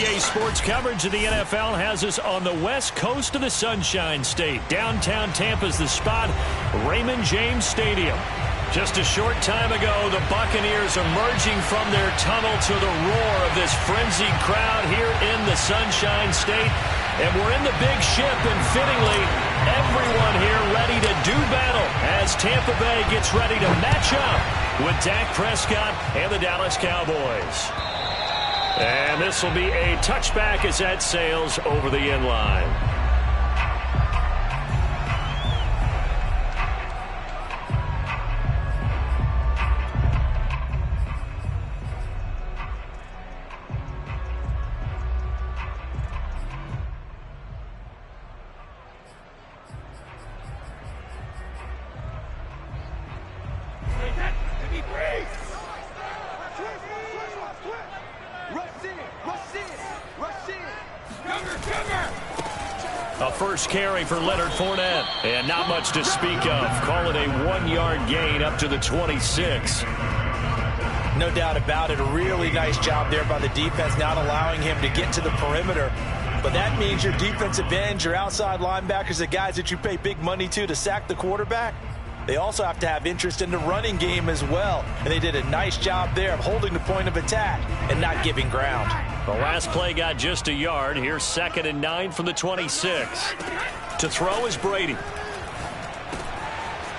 NBA sports coverage of the NFL has us on the west coast of the Sunshine State. Downtown Tampa's the spot, Raymond James Stadium. Just a short time ago, the Buccaneers emerging from their tunnel to the roar of this frenzied crowd here in the Sunshine State. And we're in the big ship, and fittingly, everyone here ready to do battle as Tampa Bay gets ready to match up with Dak Prescott and the Dallas Cowboys. And this will be a touchback as that sails over the end line. First carry for Leonard Fournette, and not much to speak of. Call it a 1-yard gain up to the 26. No doubt about it. A really nice job there by the defense, not allowing him to get to the perimeter. But that means your defensive ends, your outside linebackers, the guys that you pay big money to sack the quarterback, they also have to have interest in the running game as well. And they did a nice job there of holding the point of attack and not giving ground. The last play got just a yard. Here's 2nd and 9 from the 26. To throw is Brady.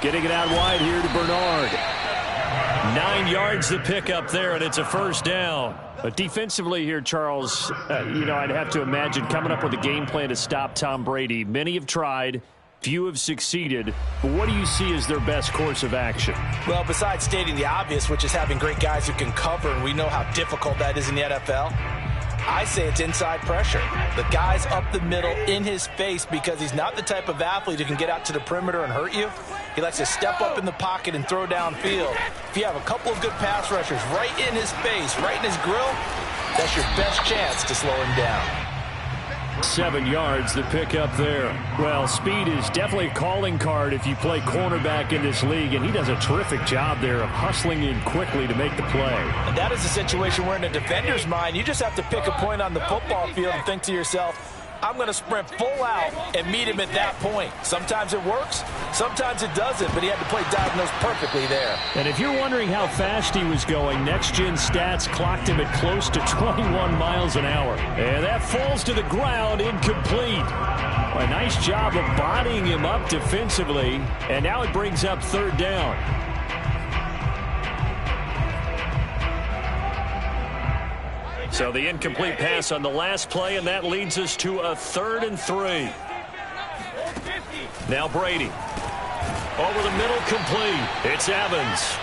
Getting it out wide here to Bernard. 9 yards to pick up there, and it's a first down. But defensively here, Charles, I'd have to imagine coming up with a game plan to stop Tom Brady. Many have tried. Few have succeeded. But what do you see as their best course of action? Well, besides stating the obvious, which is having great guys who can cover, and we know how difficult that is in the NFL, I say it's inside pressure. The guy's up the middle in his face because he's not the type of athlete who can get out to the perimeter and hurt you. He likes to step up in the pocket and throw downfield. If you have a couple of good pass rushers right in his face, right in his grill, that's your best chance to slow him down. 7 yards to pick up there. Well, speed is definitely a calling card if you play cornerback in this league, and he does a terrific job there of hustling in quickly to make the play. And that is a situation where in a defender's mind, you just have to pick a point on the football field and think to yourself, I'm going to sprint full out and meet him at that point. Sometimes it works, sometimes it doesn't, but he had to play diagnosed perfectly there. And if you're wondering how fast he was going, next-gen stats clocked him at close to 21 miles an hour. And that falls to the ground, incomplete. A nice job of bodying him up defensively, and now it brings up 3rd down. So the incomplete pass on the last play, and that leads us to a 3rd and 3. Now Brady. Over the middle, complete. It's Evans.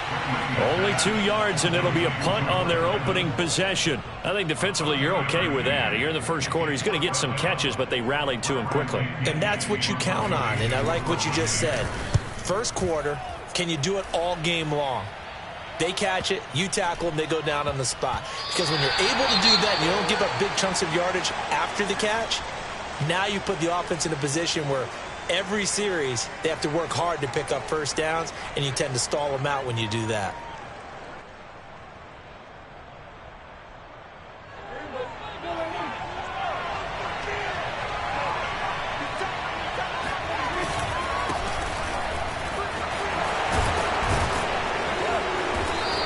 Only 2 yards, and it'll be a punt on their opening possession. I think defensively you're okay with that. Here in the first quarter, he's going to get some catches, but they rallied to him quickly. And that's what you count on, and I like what you just said. First quarter, can you do it all game long? They catch it, you tackle them, they go down on the spot. Because when you're able to do that and you don't give up big chunks of yardage after the catch, now you put the offense in a position where every series they have to work hard to pick up first downs, and you tend to stall them out when you do that.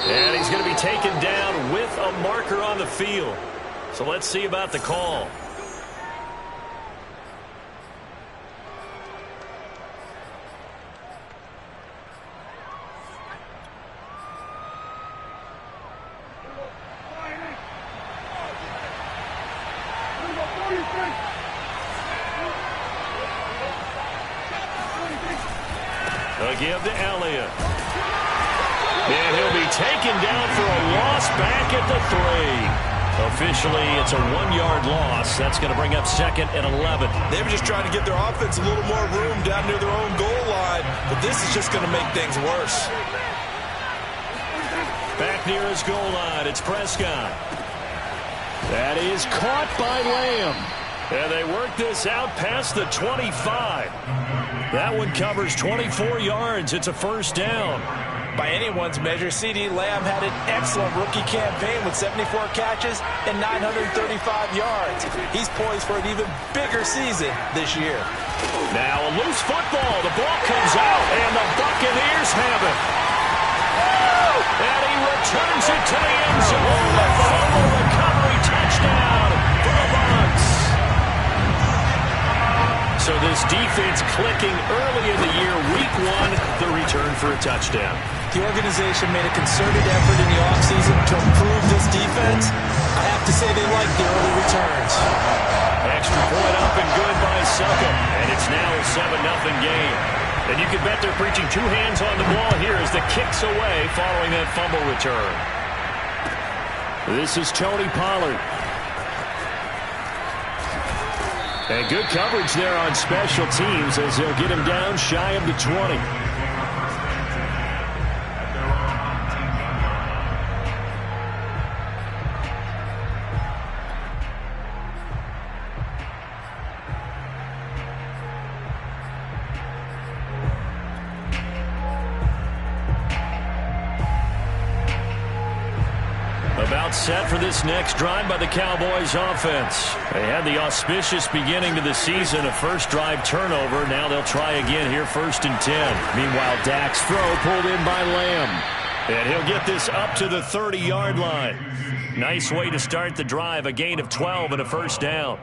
And he's going to be taken down with a marker on the field. So let's see about the call. They'll give to Elliott. And he'll be taken down for a loss back at the 3. Officially, it's a 1-yard loss. That's going to bring up 2nd and 11. They were just trying to give their offense a little more room down near their own goal line, but this is just going to make things worse. Back near his goal line, it's Prescott. That is caught by Lamb. And they work this out past the 25. That one covers 24 yards. It's a first down. By anyone's measure, CeeDee Lamb had an excellent rookie campaign with 74 catches and 935 yards. He's poised for an even bigger season this year. Now a loose football. The ball comes out, and the Buccaneers have it. And he returns it to the end zone. A fumble recovery touchdown for the Bucs. So this defense clicking early in the year, week one, the return for a touchdown. The organization made a concerted effort in the offseason to improve this defense. I have to say they like the early returns. Extra point up and good by Suckum. And it's now a 7-0 game. And you can bet they're preaching two hands on the ball here as the kick's away following that fumble return. This is Tony Pollard. And good coverage there on special teams as they'll get him down shy of the 20. About set for this next drive by the Cowboys offense. They had the auspicious beginning to the season, a first drive turnover. Now they'll try again here, 1st and 10. Meanwhile, Dak's throw pulled in by Lamb. And he'll get this up to the 30-yard line. Nice way to start the drive, a gain of 12 and a first down.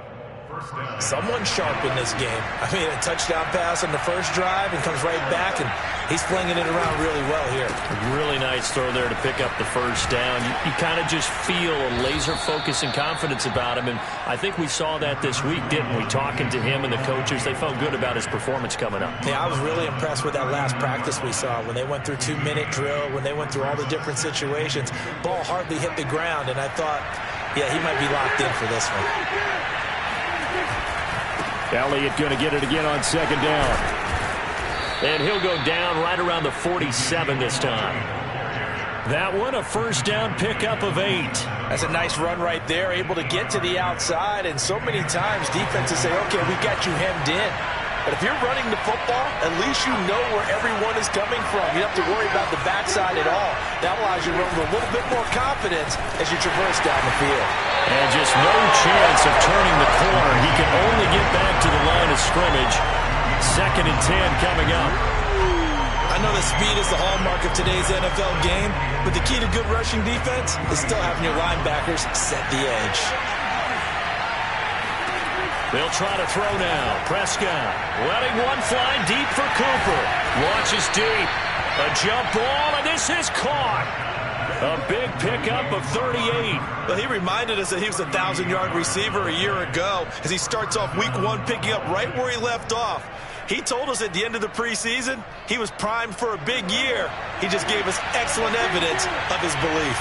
Someone sharp in this game. I mean, a touchdown pass on the first drive and comes right back, and he's flinging it around really well here. A really nice throw there to pick up the first down. You kind of just feel a laser focus and confidence about him, and I think we saw that this week, didn't we? Talking to him and the coaches, they felt good about his performance coming up. Yeah, I was really impressed with that last practice we saw when they went through 2-minute drill, when they went through all the different situations. Ball hardly hit the ground, and I thought, yeah, he might be locked in for this one. Elliott going to get it again on 2nd down. And he'll go down right around the 47 this time. That one, a first down pickup of 8. That's a nice run right there, able to get to the outside. And so many times defenses say, okay, we got you hemmed in. But if you're running the football, at least you know where everyone is coming from. You don't have to worry about the backside at all. That allows you to run with a little bit more confidence as you traverse down the field. And just no chance of turning the corner. He can only get back to the line of scrimmage. 2nd and 10 coming up. I know that speed is the hallmark of today's NFL game, but the key to good rushing defense is still having your linebackers set the edge. They'll try to throw now. Prescott letting one fly deep for Cooper. Launches deep. A jump ball, and this is caught. A big pickup of 38. Well, he reminded us that he was a 1,000-yard receiver a year ago as he starts off week one picking up right where he left off. He told us at the end of the preseason he was primed for a big year. He just gave us excellent evidence of his belief.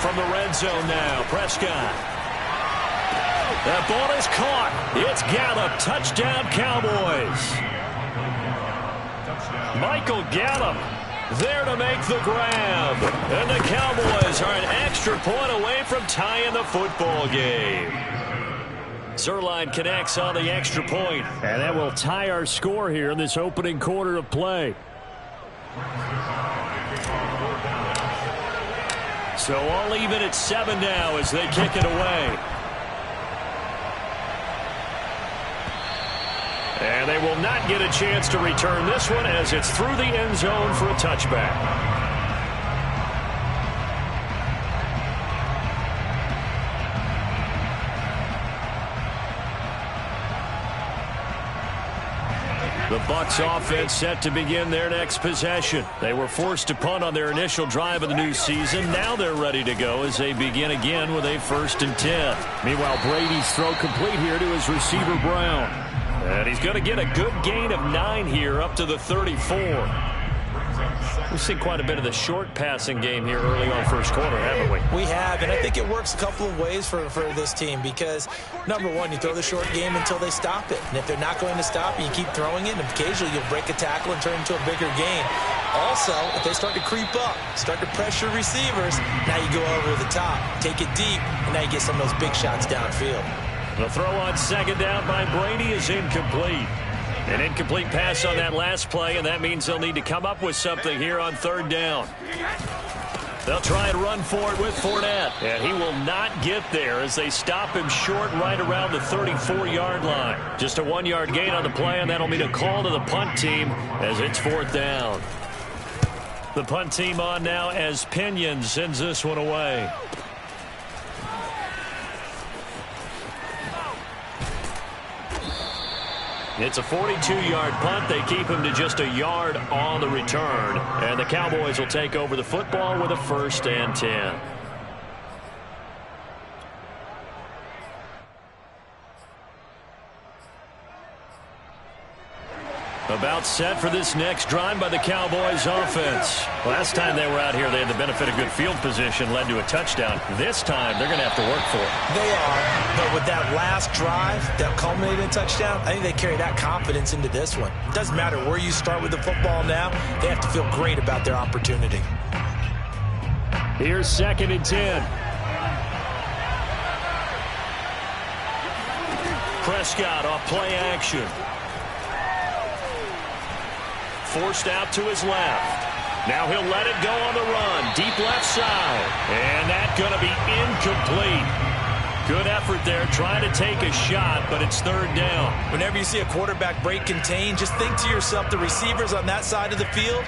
From the red zone now, Prescott. That ball is caught. It's Gallup. Touchdown, Cowboys. Michael Gallup there to make the grab. And the Cowboys are an extra point away from tying the football game. Zerline connects on the extra point. And that will tie our score here in this opening quarter of play. So all even at 7 now as they kick it away. And they will not get a chance to return this one as it's through the end zone for a touchback. The Bucs offense set to begin their next possession. They were forced to punt on their initial drive of the new season. Now they're ready to go as they begin again with a 1st and 10. Meanwhile, Brady's throw complete here to his receiver, Brown. And he's going to get a good gain of 9 here up to the 34. We've seen quite a bit of the short passing game here early on first quarter, haven't we? We have, and I think it works a couple of ways for this team because, number one, you throw the short game until they stop it. And if they're not going to stop it, you keep throwing it, and occasionally you'll break a tackle and turn it into a bigger gain. Also, if they start to creep up, start to pressure receivers, now you go over the top, take it deep, and now you get some of those big shots downfield. The throw on second down by Brady is incomplete. An incomplete pass on that last play, and that means they'll need to come up with something here on third down. They'll try and run for it with Fournette, and he will not get there as they stop him short right around the 34-yard line. Just a 1-yard gain on the play, and that'll mean a call to the punt team as it's fourth down. The punt team on now as Pinion sends this one away. It's a 42-yard punt. They keep him to just a yard on the return. And the Cowboys will take over the football with a 1st and 10. About set for this next drive by the Cowboys offense. Last time they were out here, they had the benefit of good field position, led to a touchdown. This time, they're going to have to work for it. They are, but with that last drive that culminated in a touchdown, I think they carry that confidence into this one. It doesn't matter where you start with the football now. They have to feel great about their opportunity. Here's 2nd and 10. Prescott off play action. Forced out to his left. Now he'll let it go on the run. Deep left side. And that's going to be incomplete. Good effort there trying to take a shot, but it's third down. Whenever you see a quarterback break contain, just think to yourself, the receivers on that side of the field,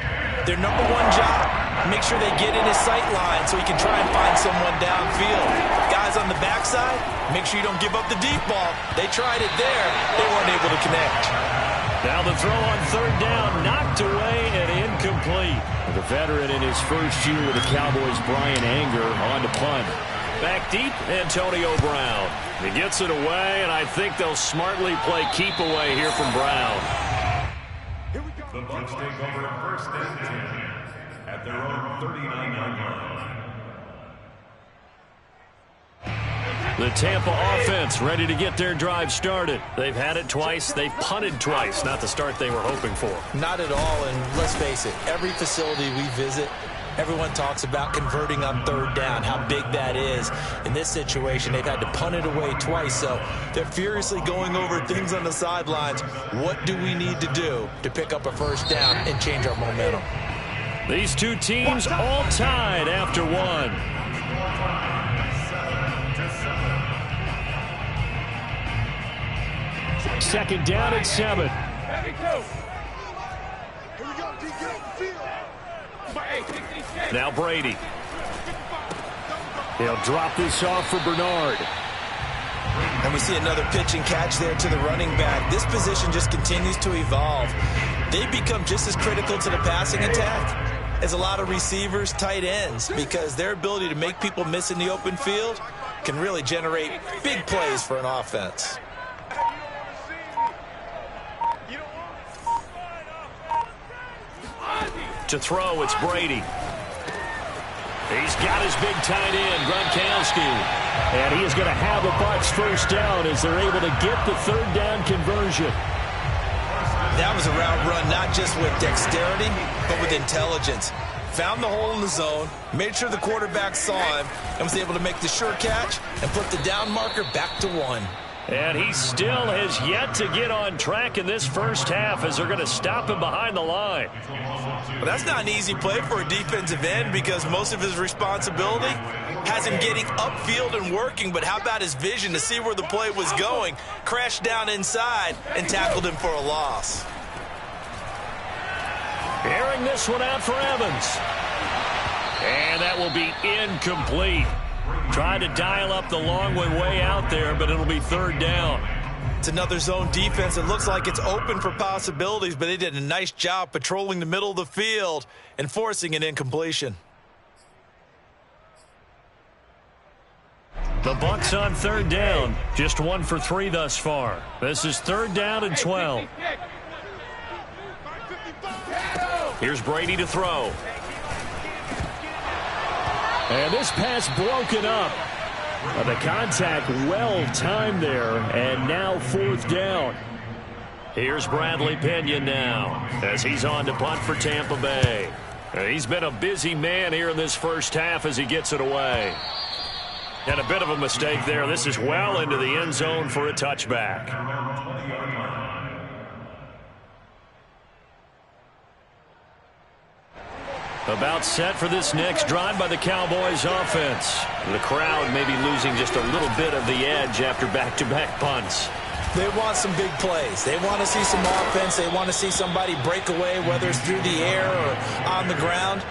their number one job, make sure they get in his sight line so he can try and find someone downfield. Guys on the backside, make sure you don't give up the deep ball. They tried it there. They weren't able to connect. Now the throw on third down, knocked away and incomplete. The veteran in his first year with the Cowboys, Brian Anger, on to punt. Back deep, Antonio Brown. He gets it away, and I think they'll smartly play keep away here from Brown. The Bucs take over 1st and 10 at their own 39-yard line. The Tampa offense ready to get their drive started. They've had it twice. They've punted twice. Not the start they were hoping for. Not at all, and let's face it, every facility we visit, everyone talks about converting on third down, how big that is. In this situation, they've had to punt it away twice, so they're furiously going over things on the sidelines. What do we need to do to pick up a 1st down and change our momentum? These two teams all tied after one. Second down at 7. Now Brady. He'll drop this off for Bernard. And we see another pitch and catch there to the running back. This position just continues to evolve. They become just as critical to the passing attack as a lot of receivers, tight ends, because their ability to make people miss in the open field can really generate big plays for an offense. To throw, it's Brady. He's got his big tight end, Gronkowski. And he is going to have a Bucs 1st down as they're able to get the third down conversion. That was a route run not just with dexterity, but with intelligence. Found the hole in the zone, made sure the quarterback saw him, and was able to make the sure catch and put the down marker back to 1. And he still has yet to get on track in this first half as they're going to stop him behind the line. Well, that's not an easy play for a defensive end because most of his responsibility has him getting upfield and working, but how about his vision to see where the play was going, crashed down inside, and tackled him for a loss. Airing this one out for Evans. And that will be incomplete. Trying to dial up the long way out there, but it'll be third down. It's another zone defense. It looks like it's open for possibilities, but they did a nice job patrolling the middle of the field and forcing an incompletion. The Bucs on third down. Just 1 for 3 thus far. This is third down and 12. Here's Brady to throw. And this pass broken up. The contact well timed there, and now 4th down. Here's Bradley Pinion now as he's on to punt for Tampa Bay. He's been a busy man here in this first half as he gets it away. And a bit of a mistake there. This is well into the end zone for a touchback. About set for this next drive by the Cowboys offense. The crowd may be losing just a little bit of the edge after back-to-back punts. They want some big plays. They want to see some offense. They want to see somebody break away, whether it's through the air or on the ground.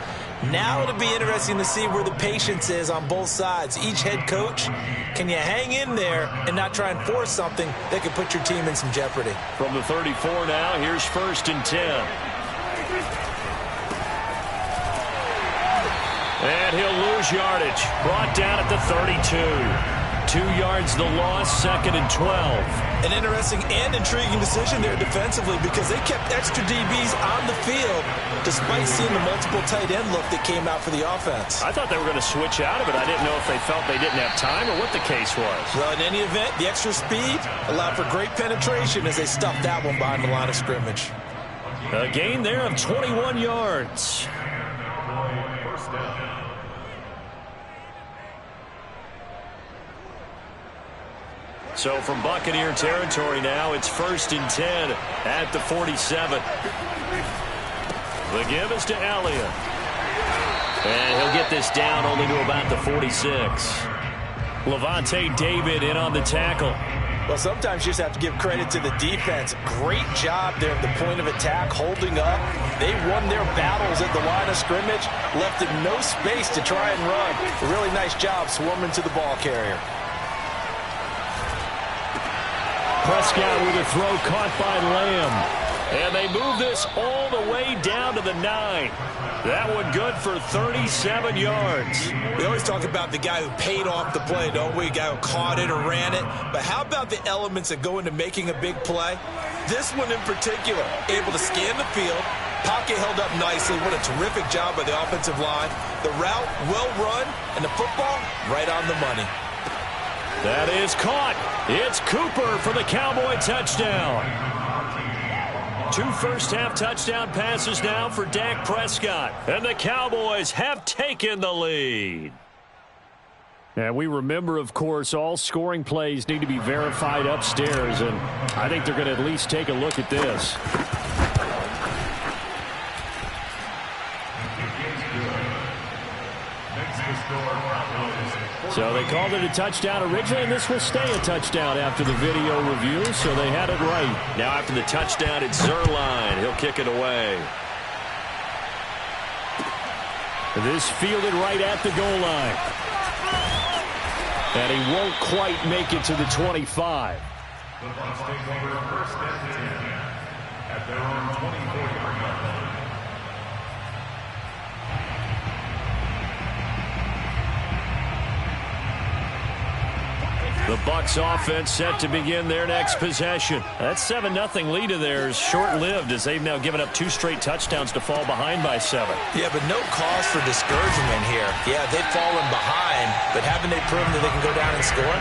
Now it'll be interesting to see where the patience is on both sides. Each head coach, can you hang in there and not try and force something that could put your team in some jeopardy? From the 34 now, here's 1st and 10. And he'll lose yardage. Brought down at the 32. 2 yards the loss, 2nd and 12. An interesting and intriguing decision there defensively because they kept extra DBs on the field despite seeing the multiple tight end look that came out for the offense. I thought they were going to switch out of it. I didn't know if they felt they didn't have time or what the case was. Well, in any event, the extra speed allowed for great penetration as they stuffed that one behind the line of scrimmage. A gain there of 21 yards. So from Buccaneer territory now, it's 1st and 10 at the 47. The give is to Elliott. And he'll get this down only to about the 46. Levante David in on the tackle. Well, sometimes you just have to give credit to the defense. Great job there at the point of attack, holding up. They won their battles at the line of scrimmage, left him no space to try and run. A really nice job swarming to the ball carrier. Prescott with a throw caught by Lamb. And they move this all the way down to the 9. That one good for 37 yards. We always talk about the guy who paid off the play, don't we? The guy who caught it or ran it. But how about the elements that go into making a big play? This one in particular, able to scan the field. Pocket held up nicely. What a terrific job by the offensive line. The route, well run, and the football, right on the money. That is caught. It's Cooper for the Cowboy touchdown. 2 first-half touchdown passes now for Dak Prescott. And the Cowboys have taken the lead. And we remember, of course, all scoring plays need to be verified upstairs. And I think they're going to at least take a look at this. So they called it a touchdown originally, and this will stay a touchdown after the video review, so they had it right. Now after the touchdown, it's Zerline. He'll kick it away. This fielded right at the goal line. And he won't quite make it to the 25. The Bucs take over 1st and 10 at their own 24-yard line. The Bucs offense set to begin their next possession. That 7-0 lead of theirs short-lived as they've now given up 2 straight touchdowns to fall behind by 7. Yeah, but no cause for discouragement here. Yeah, they've fallen behind, but haven't they proven that they can go down and score?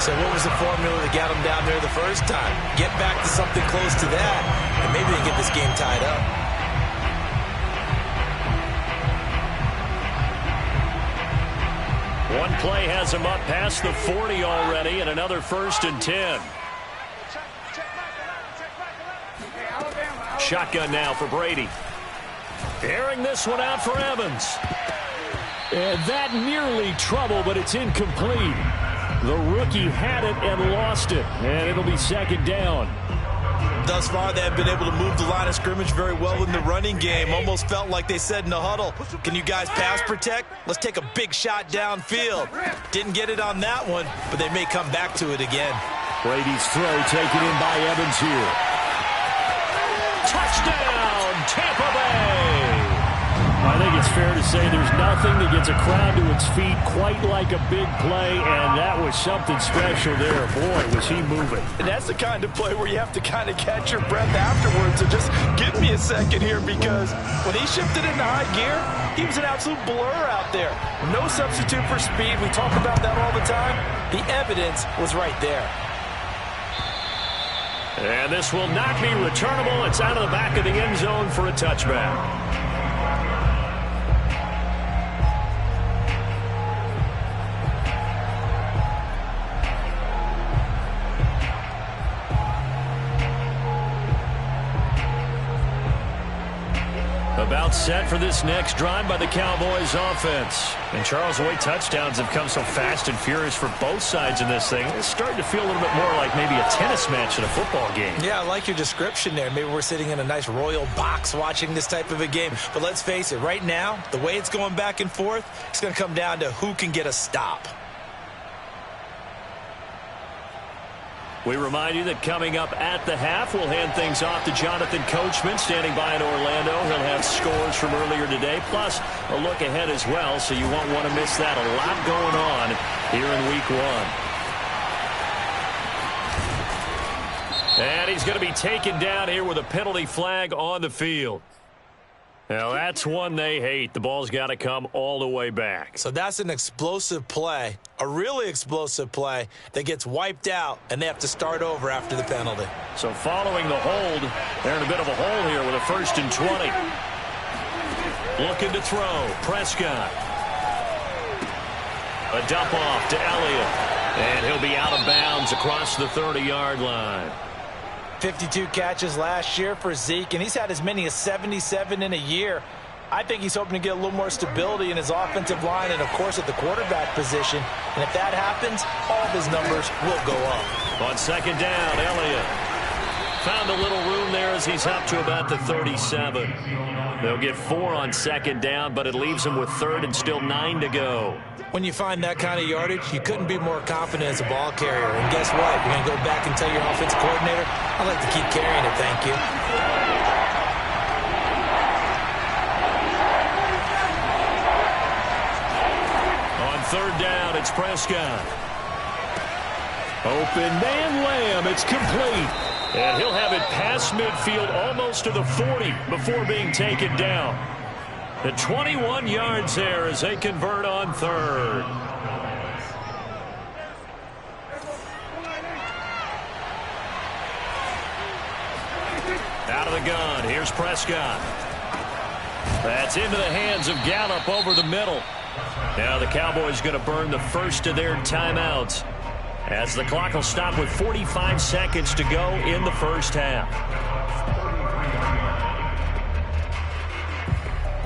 So what was the formula that got them down there the first time? Get back to something close to that, and maybe they get this game tied up. One play has him up past the 40 already, and another 1st and 10. Shotgun now for Brady. Airing this one out for Evans. And that nearly trouble, but it's incomplete. The rookie had it and lost it, and it'll be 2nd down. Thus far, they have been able to move the line of scrimmage very well in the running game. Almost felt like they said in the huddle, can you guys pass protect? Let's take a big shot downfield. Didn't get it on that one, but they may come back to it again. Brady's throw taken in by Evans here. Touchdown, Tampa Bay! I think it's fair to say there's nothing that gets a crowd to its feet quite like a big play, and that was something special there. Boy, was he moving. And that's the kind of play where you have to kind of catch your breath afterwards. So just give me a second here, because when he shifted into high gear, he was an absolute blur out there. No substitute for speed. We talk about that all the time. The evidence was right there. And this will not be returnable. It's out of the back of the end zone for a touchback. About set for this next drive by the Cowboys offense. And Charles, the way touchdowns have come so fast and furious for both sides in this thing, it's starting to feel a little bit more like maybe a tennis match in a football game. Yeah, I like your description there. Maybe we're sitting in a nice royal box watching this type of a game. But let's face it, right now, the way it's going back and forth, it's going to come down to who can get a stop. We remind you that coming up at the half, we'll hand things off to Jonathan Coachman, standing by in Orlando. He'll have scores from earlier today, plus a look ahead as well, so you won't want to miss that. A lot going on here in Week 1. And he's going to be taken down here with a penalty flag on the field. Now, that's one they hate. The ball's got to come all the way back. So that's an explosive play, a really explosive play that gets wiped out, and they have to start over after the penalty. So following the hold, they're in a bit of a hole here with a 1st and 20. Looking to throw. Prescott. A dump off to Elliott. And he'll be out of bounds across the 30-yard line. 52 catches last year for Zeke, and he's had as many as 77 in a year. I think he's hoping to get a little more stability in his offensive line and, of course, at the quarterback position. And if that happens, all of his numbers will go up. On 2nd down, Elliott found a little room there as he's up to about the 37. They'll get 4 on 2nd down, but it leaves him with 3rd and still 9 to go. When you find that kind of yardage, you couldn't be more confident as a ball carrier. And guess what? You're going to go back and tell your offensive coordinator, I'd like to keep carrying it, thank you. On 3rd down, it's Prescott. Open man Lamb. It's complete. And he'll have it past midfield almost to the 40 before being taken down. The 21 yards there as they convert on 3rd. Out of the gun. Here's Prescott. That's into the hands of Gallup over the middle. Now the Cowboys going to burn the first of their timeouts as the clock will stop with 45 seconds to go in the first half.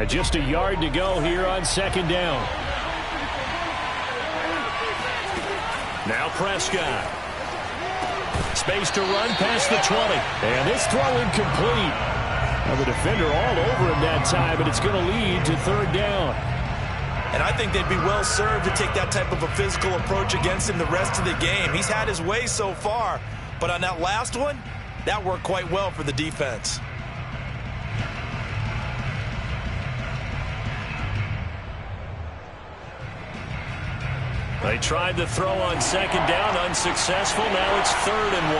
Just a yard to go here on 2nd down. Now Prescott. Space to run past the 20. And this throw incomplete. Now the defender all over him that time, and it's going to lead to 3rd down. And I think they'd be well served to take that type of a physical approach against him the rest of the game. He's had his way so far, but on that last one, that worked quite well for the defense. They tried to throw on 2nd down, unsuccessful. Now it's 3rd and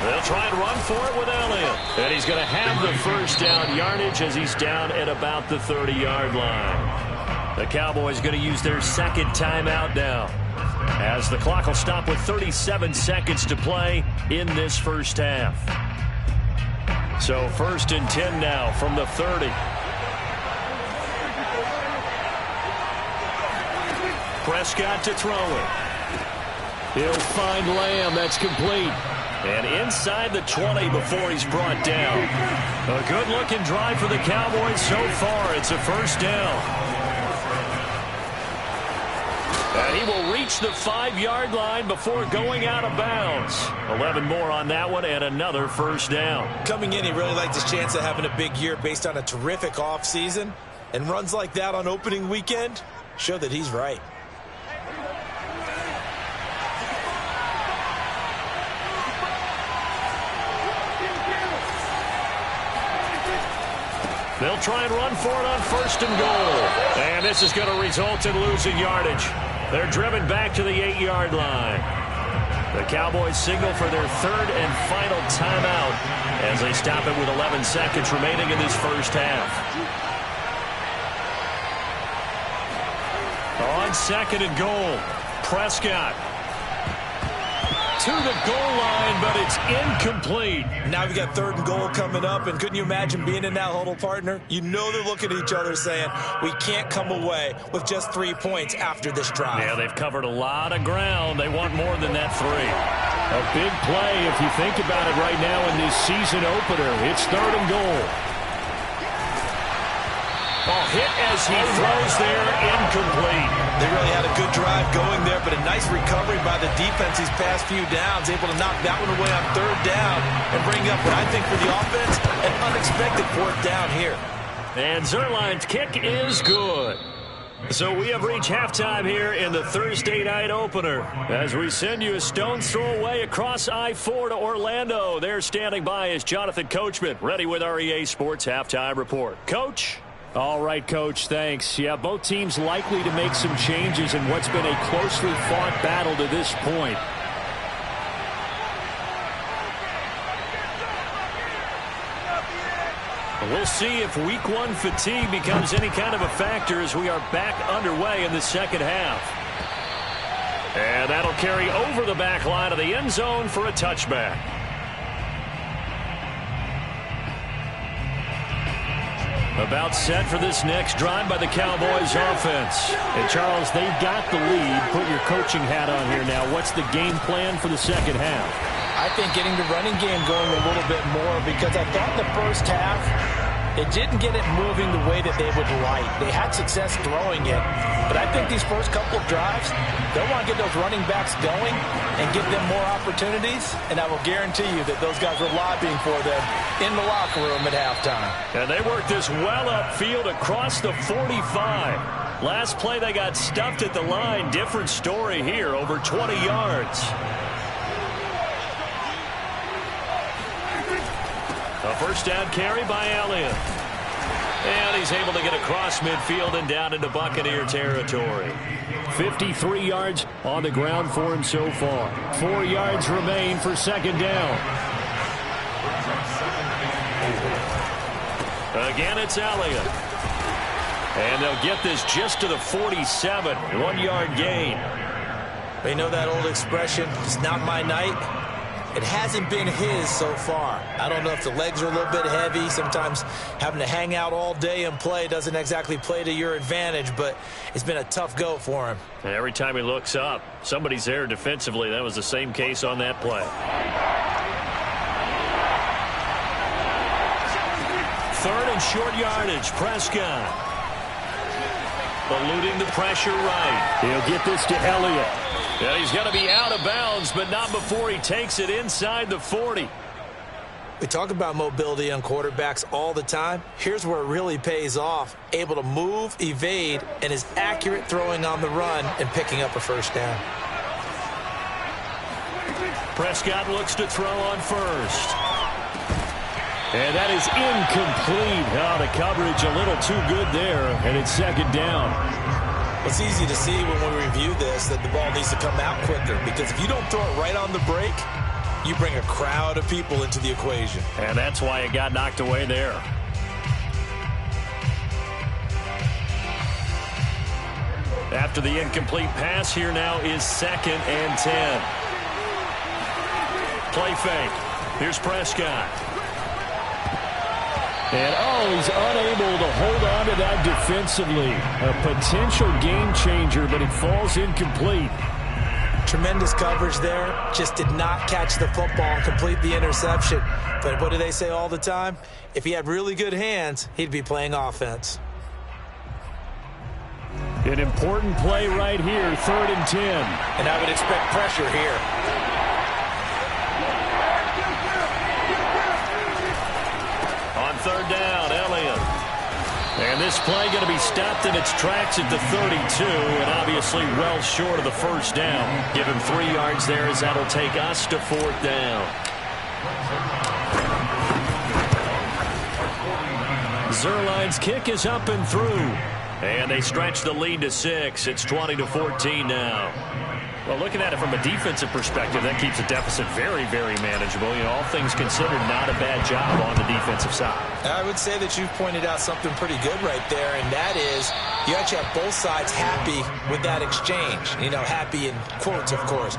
1. They'll try and run for it with Elliott. And he's going to have the first down yardage as he's down at about the 30-yard line. The Cowboys going to use their 2nd timeout now, as the clock will stop with 37 seconds to play in this first half. So 1st and 10 now from the 30. Prescott to throw it. He'll find Lamb. That's complete. And inside the 20 before he's brought down. A good-looking drive for the Cowboys so far. It's a 1st down. And he will reach the 5-yard line before going out of bounds. 11 more on that one and another 1st down. Coming in, he really liked his chance of having a big year based on a terrific offseason. And runs like that on opening weekend show that he's right. They'll try and run for it on 1st and goal. And this is going to result in losing yardage. They're driven back to the 8-yard line. The Cowboys signal for their 3rd and final timeout as they stop it with 11 seconds remaining in this first half. On 2nd and goal, Prescott to the goal line, but it's incomplete. Now we got 3rd and goal coming up, and couldn't you imagine being in that huddle, partner? You know they're looking at each other saying, we can't come away with just 3 points after this drive. Yeah, they've covered a lot of ground. They want more than that 3. A big play if you think about it right now in this season opener. It's 3rd and goal. Ball hit as he throws there, incomplete. They really had a good drive going there, but a nice recovery by the defense these past few downs, able to knock that one away on 3rd down and bring up what I think for the offense, an unexpected 4th down here. And Zuerlein's kick is good. So we have reached halftime here in the Thursday night opener as we send you a stone's throw away across I-4 to Orlando. There standing by is Jonathan Coachman, ready with our EA Sports Halftime Report. Coach? All right, Coach, thanks. Yeah, both teams likely to make some changes in what's been a closely fought battle to this point. We'll see if week 1 fatigue becomes any kind of a factor as we are back underway in the second half. And that'll carry over the back line of the end zone for a touchback. About set for this next drive by the Cowboys offense. And Charles, they've got the lead. Put your coaching hat on here now. What's the game plan for the second half? I think getting the running game going a little bit more, because I thought the first half, it didn't get it moving the way that they would like. They had success throwing it, but I think these first couple of drives, they'll want to get those running backs going and give them more opportunities, and I will guarantee you that those guys were lobbying for them in the locker room at halftime. And they worked this well upfield across the 45. Last play, they got stuffed at the line. Different story here, over 20 yards. A first down carry by Elliott. And he's able to get across midfield and down into Buccaneer territory. 53 yards on the ground for him so far. 4 yards remain for second down. Again, it's Elliott. And they'll get this just to the 47. 1 yard gain. You know that old expression, it's not my night? It hasn't been his so far. I don't know if the legs are a little bit heavy. Sometimes having to hang out all day and play doesn't exactly play to your advantage, but it's been a tough go for him. And every time he looks up, somebody's there defensively. That was the same case on that play. 3rd and short yardage. Prescott eluding the pressure right. He'll get this to Elliott. And he's going to be out of bounds, but not before he takes it inside the 40. We talk about mobility on quarterbacks all the time. Here's where it really pays off. Able to move, evade, and is accurate throwing on the run and picking up a first down. Prescott looks to throw on first. And that is incomplete. Oh, the coverage a little too good there, and it's second down. It's easy to see when we review this that the ball needs to come out quicker, because if you don't throw it right on the break, you bring a crowd of people into the equation. And that's why it got knocked away there. After the incomplete pass, here now is 2nd and 10. Play fake. Here's Prescott. And, he's unable to hold on to that defensively. A potential game changer, but it falls incomplete. Tremendous coverage there. Just did not catch the football and complete the interception. But what do they say all the time? If he had really good hands, he'd be playing offense. An important play right here, 3rd and 10. And I would expect pressure here. On 3rd down, Elliott. And this play going to be stopped in its tracks at the 32, and obviously well short of the first down. Give him 3 yards there as that'll take us to 4th down. Zuerlein's kick is up and through. And they stretch the lead to 6. It's 20-14 now. Well, looking at it from a defensive perspective, that keeps the deficit very, very manageable. You know, all things considered, not a bad job on the defensive side. I would say that you've pointed out something pretty good right there, and that is you actually have both sides happy with that exchange. You know, happy in quotes, of course.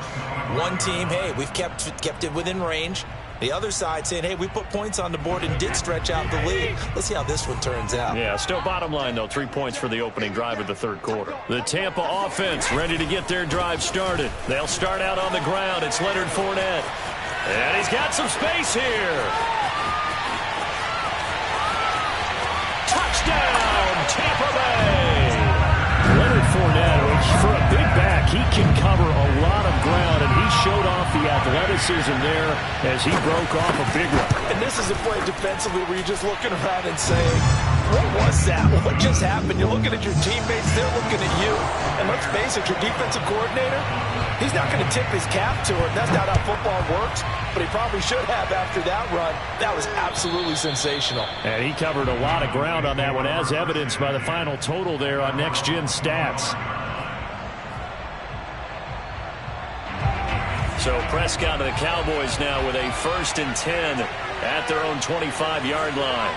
One team, hey, we've kept it within range. The other side saying, hey, we put points on the board and did stretch out the lead. Let's see how this one turns out. Yeah, still bottom line, though, 3 points for the opening drive of the third quarter. The Tampa offense ready to get their drive started. They'll start out on the ground. It's Leonard Fournette. And he's got some space here. Touchdown, Tampa Bay. Leonard Fournette, for a big back, he can cover a lot of ground, and he showed off the athleticism there as he broke off a big one. And this is a play defensively where you're just looking around and saying, what was that? What just happened? You're looking at your teammates, they're looking at you. And let's face it, your defensive coordinator, he's not going to tip his cap to it. That's not how football works, but he probably should have after that run. That was absolutely sensational. And he covered a lot of ground on that one, as evidenced by the final total there on Next Gen Stats. So Prescott and the Cowboys now with a 1st and 10 at their own 25-yard line.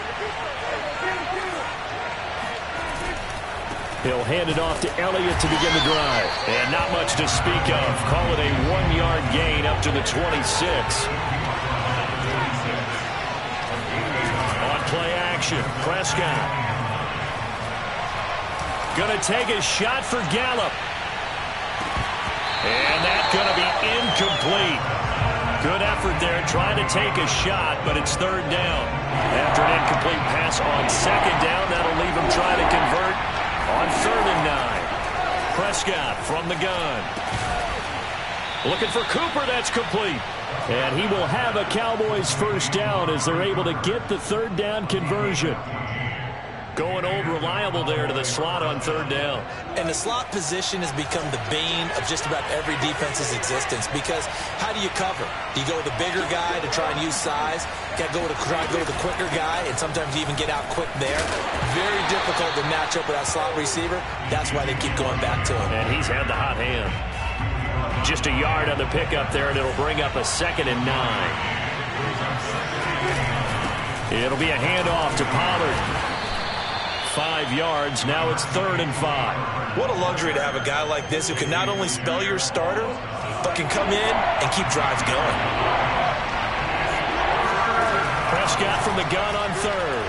He'll hand it off to Elliott to begin the drive. And not much to speak of. Call it a 1-yard gain up to the 26. On play action, Prescott. Gonna take a shot for Gallup. And that's going to be incomplete. Good effort there trying to take a shot, but it's 3rd down. After an incomplete pass on 2nd down, that'll leave him trying to convert on 3rd and 9. Prescott from the gun. Looking for Cooper, that's complete. And he will have a Cowboys 1st down as they're able to get the 3rd down conversion. Going old reliable there to the slot on 3rd down. And the slot position has become the bane of just about every defense's existence, because how do you cover? Do you go with the bigger guy to try and use size? Got to try to go with the quicker guy, and sometimes you even get out quick there. Very difficult to match up with that slot receiver. That's why they keep going back to him. And he's had the hot hand. Just a yard on the pickup there, and it'll bring up a 2nd and 9. It'll be a handoff to Pollard. 5 yards. Now it's 3rd and 5. What a luxury to have a guy like this who can not only spell your starter, but can come in and keep drives going. Prescott from the gun on 3rd.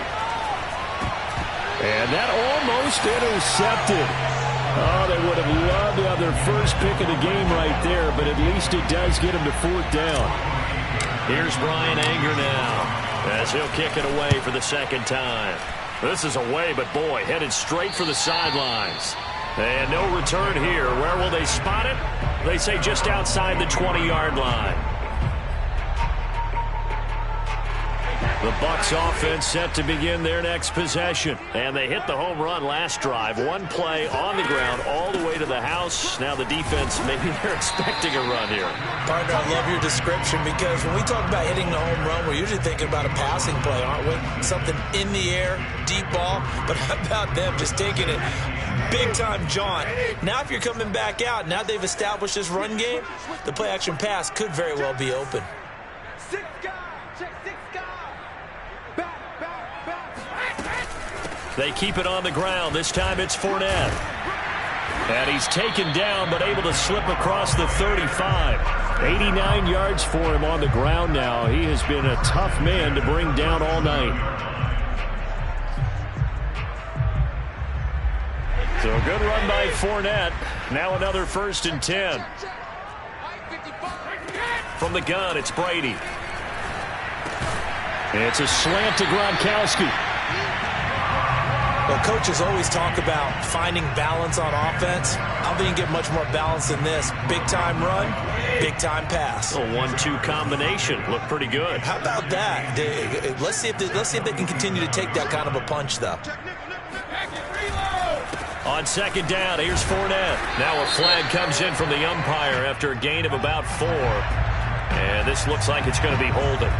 And that almost intercepted. Oh, they would have loved to have their first pick of the game right there, but at least it does get them to 4th down. Here's Brian Anger now as he'll kick it away for the 2nd time. This is away, but boy, headed straight for the sidelines. And no return here. Where will they spot it? They say just outside the 20-yard line. The Bucs offense set to begin their next possession. And they hit the home run last drive. One play on the ground all the way to the house. Now the defense, maybe they're expecting a run here. Partner, I love your description, because when we talk about hitting the home run, we're usually thinking about a passing play, aren't we? Something in the air, deep ball. But how about them just taking it big-time jaunt? Now if you're coming back out, now they've established this run game, the play-action pass could very well be open. They keep it on the ground. This time it's Fournette. And he's taken down, but able to slip across the 35. 89 yards for him on the ground now. He has been a tough man to bring down all night. So a good run by Fournette. Now another 1st and 10. From the gun, it's Brady. It's a slant to Gronkowski. Well, coaches always talk about finding balance on offense. I don't think you can get much more balance than this. Big-time run, big-time pass. A 1-2 combination. Looked pretty good. How about that? Let's see if they can continue to take that kind of a punch, though. On 2nd down, here's Fournette. Now a flag comes in from the umpire after a gain of about 4. And this looks like it's going to be holding.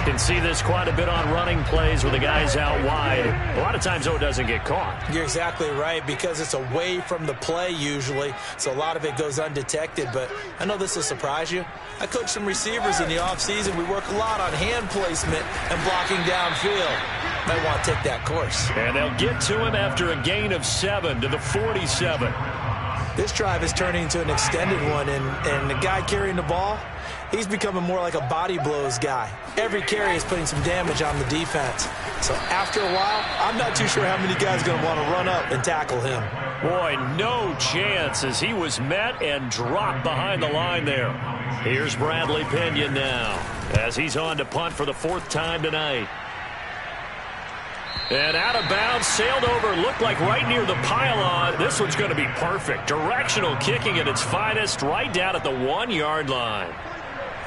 Can see this quite a bit on running plays where the guy's out wide. A lot of times, though, it doesn't get caught. You're exactly right, because it's away from the play usually, so a lot of it goes undetected. But I know this will surprise you. I coach some receivers in the offseason. We work a lot on hand placement and blocking downfield. Might want to take that course. And they'll get to him after a gain of 7 to the 47. This drive is turning into an extended one, and the guy carrying the ball, He's becoming more like a body blows guy. Every carry is putting some damage on the defense. So after a while, I'm not too sure how many guys are going to want to run up and tackle him. Boy, no chance as he was met and dropped behind the line there. Here's Bradley Pinion now as he's on to punt for the 4th time tonight. And out of bounds, sailed over, looked like right near the pylon. This one's going to be perfect. Directional kicking at its finest, right down at the 1-yard line.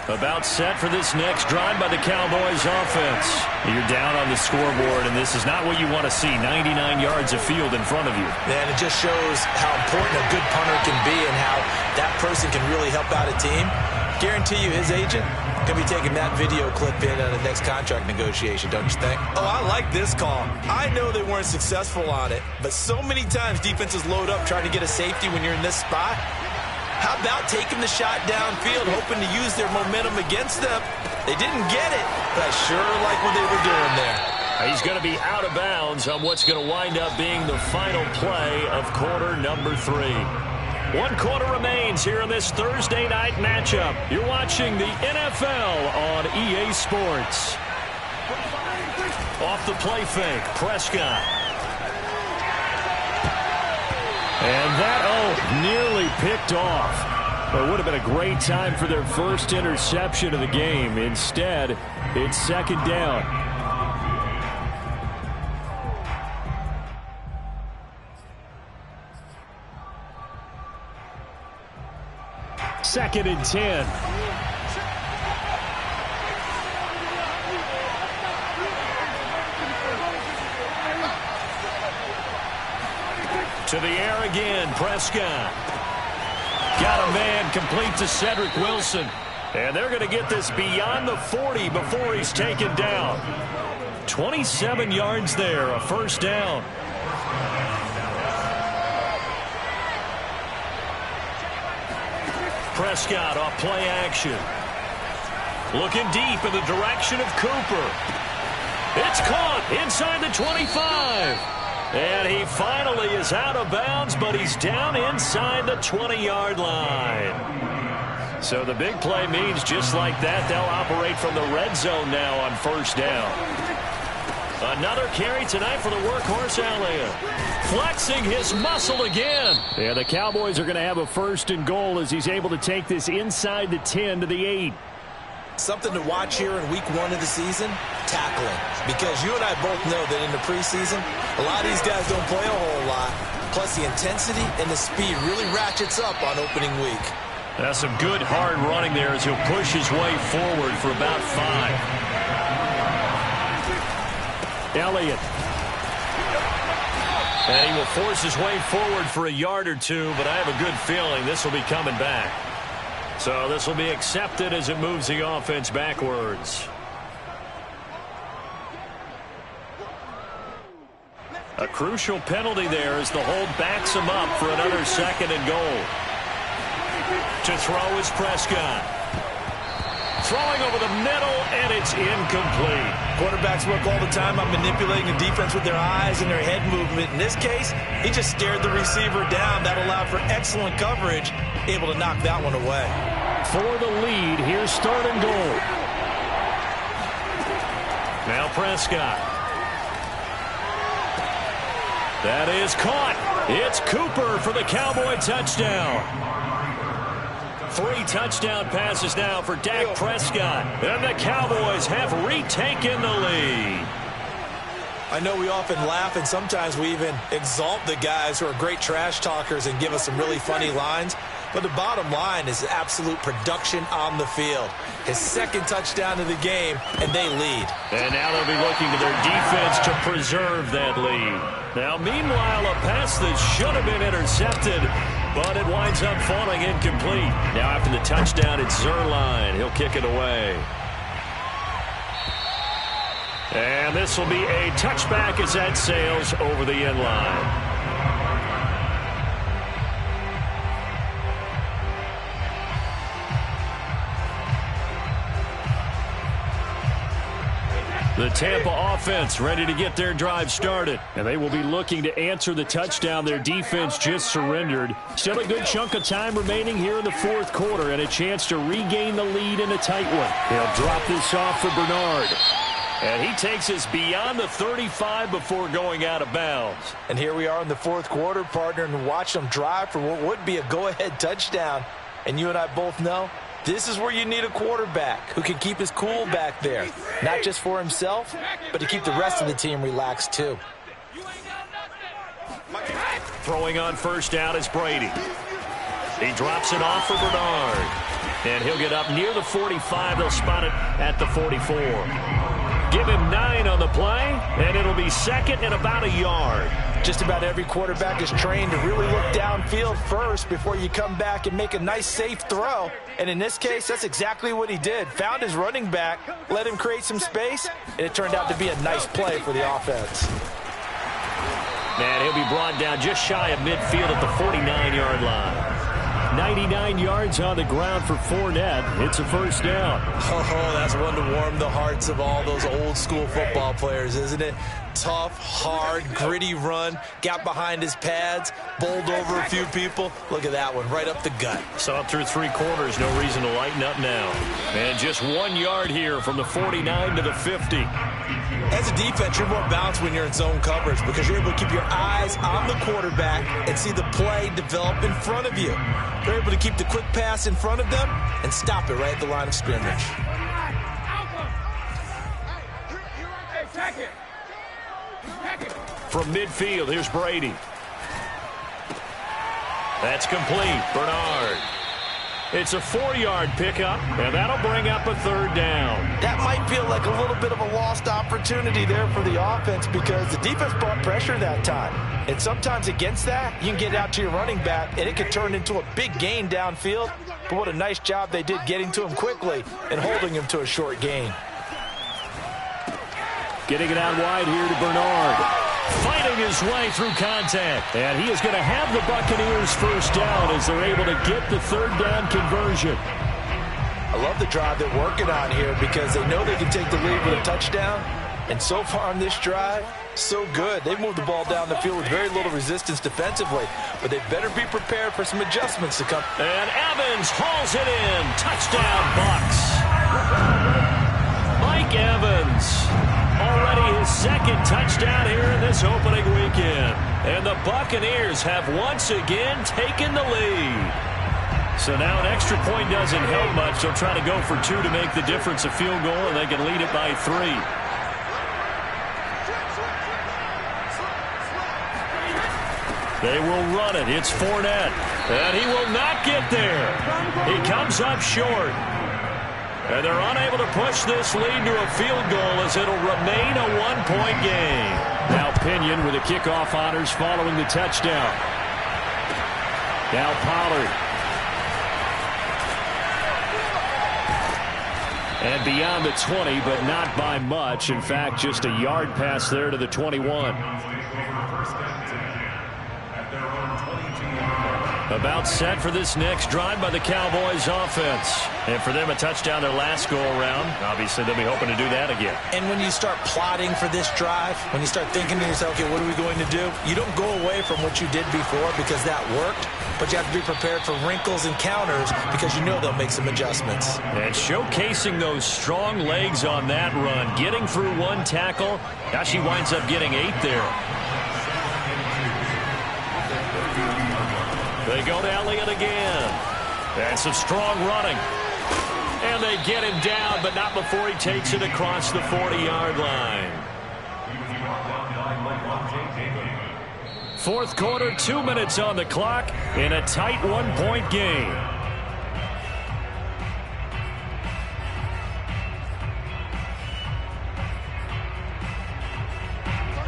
About set for this next drive by the Cowboys offense. You're down on the scoreboard, and this is not what you want to see, 99 yards of field in front of you. Man, it just shows how important a good punter can be and how that person can really help out a team. Guarantee you his agent going to be taking that video clip in on the next contract negotiation, don't you think? Oh, I like this call. I know they weren't successful on it, but so many times defenses load up trying to get a safety when you're in this spot. How about taking the shot downfield, hoping to use their momentum against them? They didn't get it, but I sure like what they were doing there. He's going to be out of bounds on what's going to wind up being the final play of quarter number 3. 1 quarter remains here in this Thursday night matchup. You're watching the NFL on EA Sports. Off the play fake, Prescott. And that, nearly picked off. Well, it would have been a great time for their first interception of the game. Instead, it's 2nd down. Second and 10. To the air again, Prescott. Got a man complete to Cedric Wilson. And they're going to get this beyond the 40 before he's taken down. 27 yards there, a 1st down. Prescott off play action. Looking deep in the direction of Cooper. It's caught inside the 25. And he finally is out of bounds, but he's down inside the 20-yard line. So the big play means just like that, they'll operate from the red zone now on 1st down. Another carry tonight for the workhorse Elliott. Flexing his muscle again. And the Cowboys are going to have a 1st and goal as he's able to take this inside the 10 to the 8. Something to watch here in week 1 of the season, tackling. Because you and I both know that in the preseason, a lot of these guys don't play a whole lot. Plus the intensity and the speed really ratchets up on opening week. That's some good hard running there as he'll push his way forward for about 5. Elliott. And he will force his way forward for a yard or 2, but I have a good feeling this will be coming back. So this will be accepted as it moves the offense backwards. A crucial penalty there as the hold backs him up for another 2nd and goal. To throw is Prescott. Throwing over the middle, and it's incomplete. Quarterbacks work all the time on manipulating the defense with their eyes and their head movement. In this case, he just stared the receiver down. That allowed for excellent coverage, able to knock that one away. For the lead, here's 3rd and goal. Now Prescott. That is caught. It's Cooper for the Cowboy touchdown. 3 touchdown passes now for Dak Prescott. And the Cowboys have retaken the lead. I know we often laugh and sometimes we even exalt the guys who are great trash talkers and give us some really funny lines. But the bottom line is absolute production on the field. His 2nd touchdown of the game, and they lead. And now they'll be looking to their defense to preserve that lead. Now, meanwhile, a pass that should have been intercepted, but it winds up falling incomplete. Now after the touchdown, it's Zerline. He'll kick it away. And this will be a touchback as that sails over the end line. The Tampa offense ready to get their drive started. And they will be looking to answer the touchdown their defense just surrendered. Still a good chunk of time remaining here in the fourth quarter and a chance to regain the lead in a tight one. He'll drop this off for Bernard. And he takes us beyond the 35 before going out of bounds. And here we are in the fourth quarter, partner, and watch them drive for what would be a go-ahead touchdown. And you and I both know this is where you need a quarterback who can keep his cool back there. Not just for himself, but to keep the rest of the team relaxed too. Throwing on first down is Brady. He drops it off for Bernard. And he'll get up near the 45. They'll spot it at the 44. Give him 9 on the play, and it'll be second and about a yard. Just about every quarterback is trained to really look downfield first before you come back and make a nice, safe throw. And in this case, that's exactly what he did. Found his running back, let him create some space, and it turned out to be a nice play for the offense. Man, he'll be brought down just shy of midfield at the 49-yard line. 99 yards on the ground for Fournette. It's a first down. Oh, that's one to warm the hearts of all those old-school football players, isn't it? Tough, hard, gritty run. Got behind his pads, bowled over a few people. Look at that one, right up the gut. Saw it through 3 quarters. No reason to lighten up now. And just 1 yard here from the 49 to the 50. As a defense, you're more balanced when you're in zone coverage because you're able to keep your eyes on the quarterback and see the play develop in front of you. You're able to keep the quick pass in front of them and stop it right at the line of scrimmage. From midfield, here's Brady. That's complete. Bernard. It's a 4-yard pickup, and that'll bring up a third down. That might feel like a little bit of a lost opportunity there for the offense because the defense brought pressure that time. And sometimes against that, you can get out to your running back, and it could turn into a big gain downfield. But what a nice job they did getting to him quickly and holding him to a short gain. Getting it out wide here to Bernard. Fighting his way through contact. And he is going to have the Buccaneers first down as they're able to get the third down conversion. I love the drive they're working on here because they know they can take the lead with a touchdown. And so far on this drive, so good. They've moved the ball down the field with very little resistance defensively. But they better be prepared for some adjustments to come. And Evans hauls it in. Touchdown, Bucs. Mike Evans. Already his second touchdown here in this opening weekend. And the Buccaneers have once again taken the lead. So now an extra point doesn't help much. They'll try to go for 2 to make the difference a field goal, and they can lead it by 3. They will run it. It's Fournette. And he will not get there. He comes up short. And they're unable to push this lead to a field goal as it'll remain a 1-point game. Now Pinion with the kickoff honors following the touchdown. Now Pollard. And beyond the 20, but not by much. In fact, just a yard pass there to the 21. About set for this next drive by the Cowboys offense. And for them, a touchdown their last go-around. Obviously, they'll be hoping to do that again. And when you start plotting for this drive, when you start thinking to yourself, okay, what are we going to do? You don't go away from what you did before because that worked. But you have to be prepared for wrinkles and counters because you know they'll make some adjustments. And showcasing those strong legs on that run. Getting through 1 tackle. Now she winds up getting 8 there. They go to Elliott again. And some strong running. And they get him down, but not before he takes it across the 40-yard line. Fourth quarter, 2 minutes on the clock in a tight 1-point game.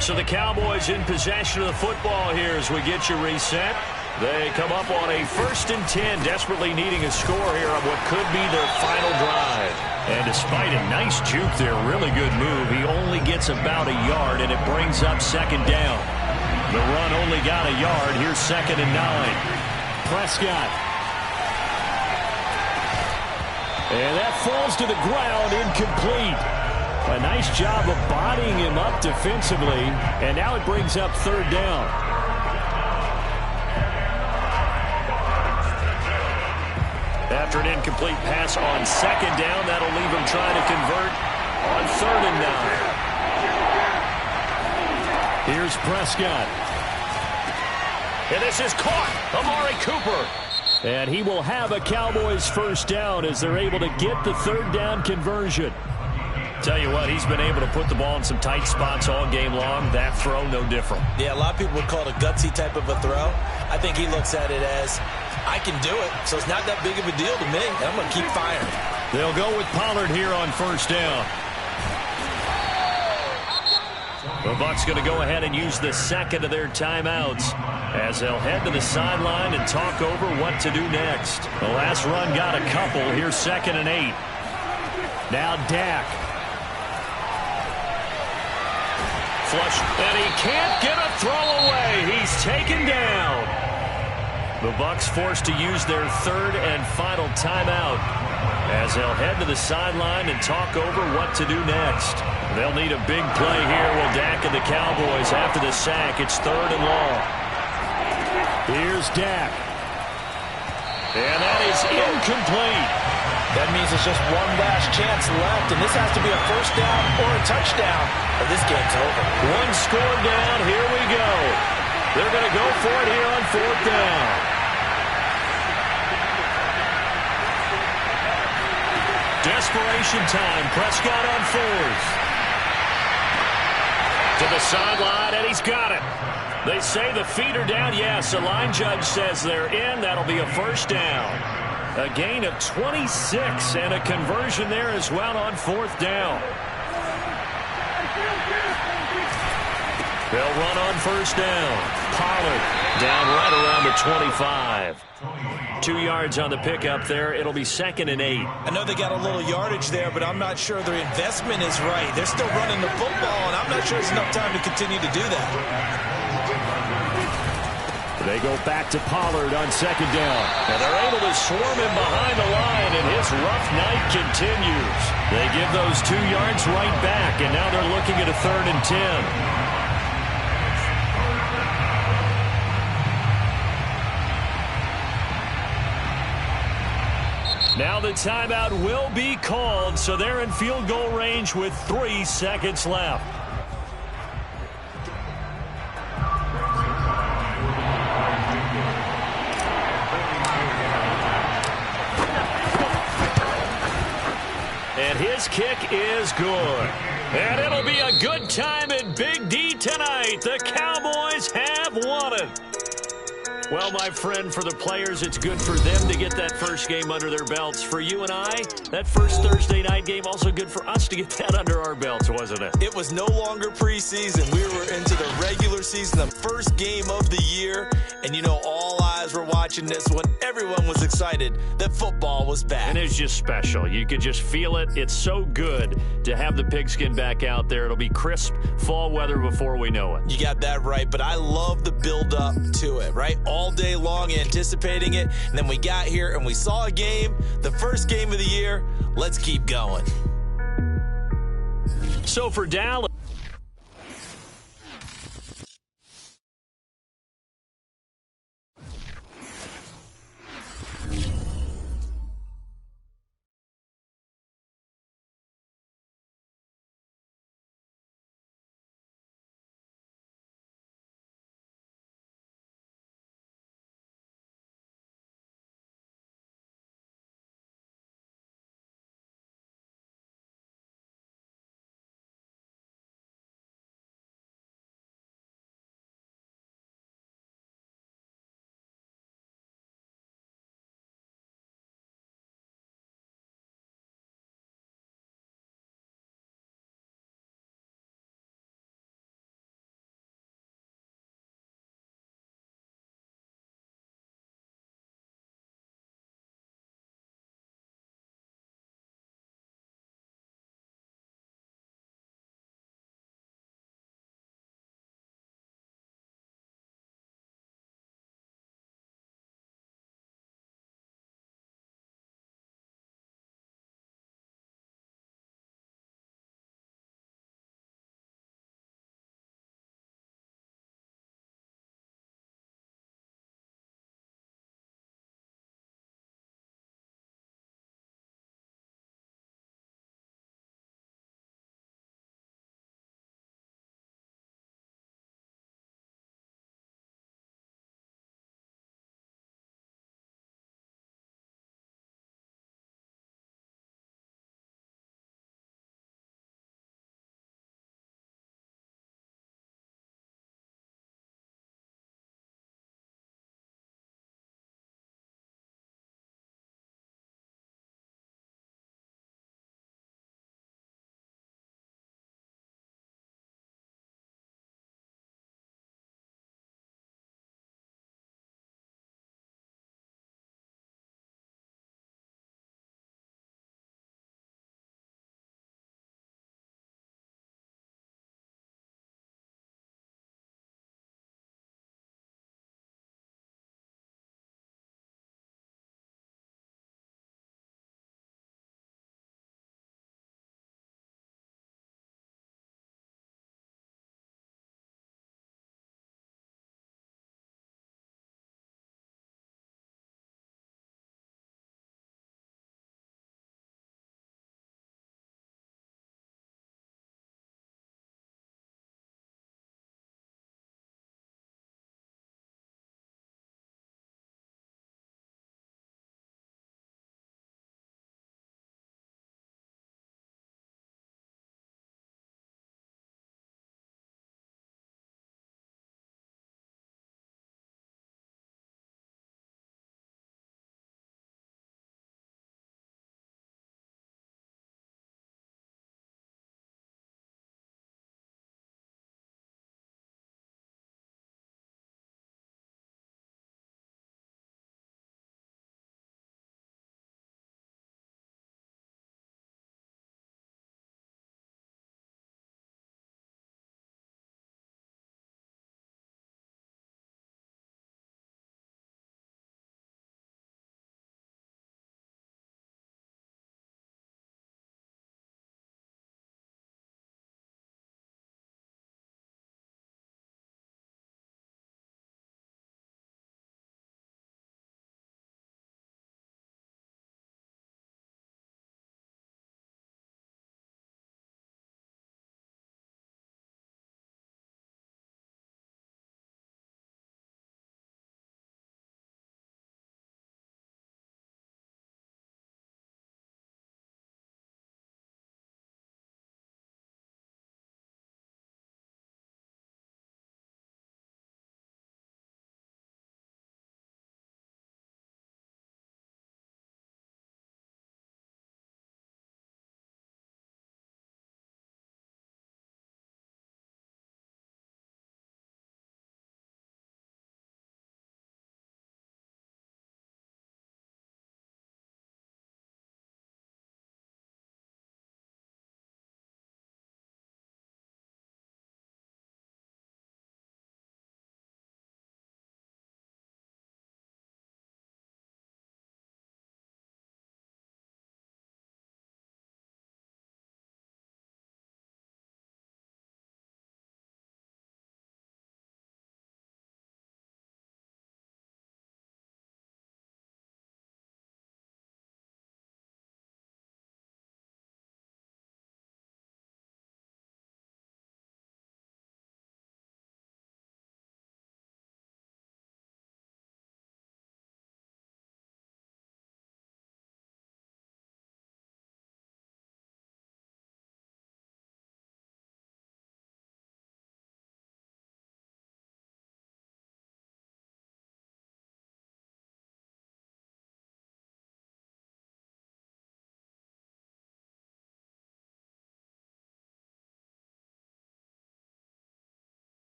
So the Cowboys in possession of the football here as we get you reset. They come up on a 1st and 10, desperately needing a score here on what could be their final drive. And despite a nice juke there, really good move, he only gets about a yard, and it brings up 2nd down. The run only got a yard. Here's 2nd and 9. Prescott. And that falls to the ground, incomplete. A nice job of bodying him up defensively, and now it brings up third down. After an incomplete pass on second down, that'll leave him trying to convert on 3rd and 9. Here's Prescott. And this is caught. Amari Cooper. And he will have a Cowboys first down as they're able to get the 3rd down conversion. Tell you what, he's been able to put the ball in some tight spots all game long. That throw, no different. Yeah, a lot of people would call it a gutsy type of a throw. I think he looks at it as, I can do it, so it's not that big of a deal to me, and I'm going to keep firing. They'll go with Pollard here on first down. The Bucs going to go ahead and use the second of their timeouts as they'll head to the sideline and talk over what to do next. The last run got a couple. Here's 2nd and 8. Now Dak. Flush, and he can't get a throw away. He's taken down. The Bucs forced to use their 3rd and final timeout as they'll head to the sideline and talk over what to do next. They'll need a big play here. Will Dak and the Cowboys after the sack. It's 3rd and long. Here's Dak. And that is incomplete. That means it's just one last chance left, and this has to be a first down or a touchdown, or this game's over. One score down. Here we go. They're going to go for it here on 4th down. Desperation time. Prescott on 4th. To the sideline, and he's got it. They say the feet are down. Yes, the line judge says they're in. That'll be a first down. A gain of 26 and a conversion there as well on 4th down. They'll run on first down. Pollard down right around the 25. 2 yards on the pickup there. It'll be 2nd and 8. I know they got a little yardage there, but I'm not sure their investment is right. They're still running the football, and I'm not sure there's enough time to continue to do that. They go back to Pollard on 2nd down. And they're able to swarm him behind the line, and his rough night continues. They give those 2 yards right back, and now they're looking at a 3rd and 10. Now the timeout will be called, so they're in field goal range with 3 seconds left. And his kick is good. And it'll be a good time in Big D tonight. The Cowboys have won it. Well, my friend, for the players, it's good for them to get that first game under their belts. For you and I, that first Thursday night game, also good for us to get that under our belts, wasn't it? It was no longer preseason. We were into the regular season, the first game of the year. And, you know, all eyes were watching this one. Everyone was excited that football was back. And it's just special. You could just feel it. It's so good to have the pigskin back out there. It'll be crisp fall weather before we know it. You got that right, but I love the build-up to it, right? All day long anticipating it, and then we got here and we saw a game, the first game of the year. Let's keep going. So for Dallas.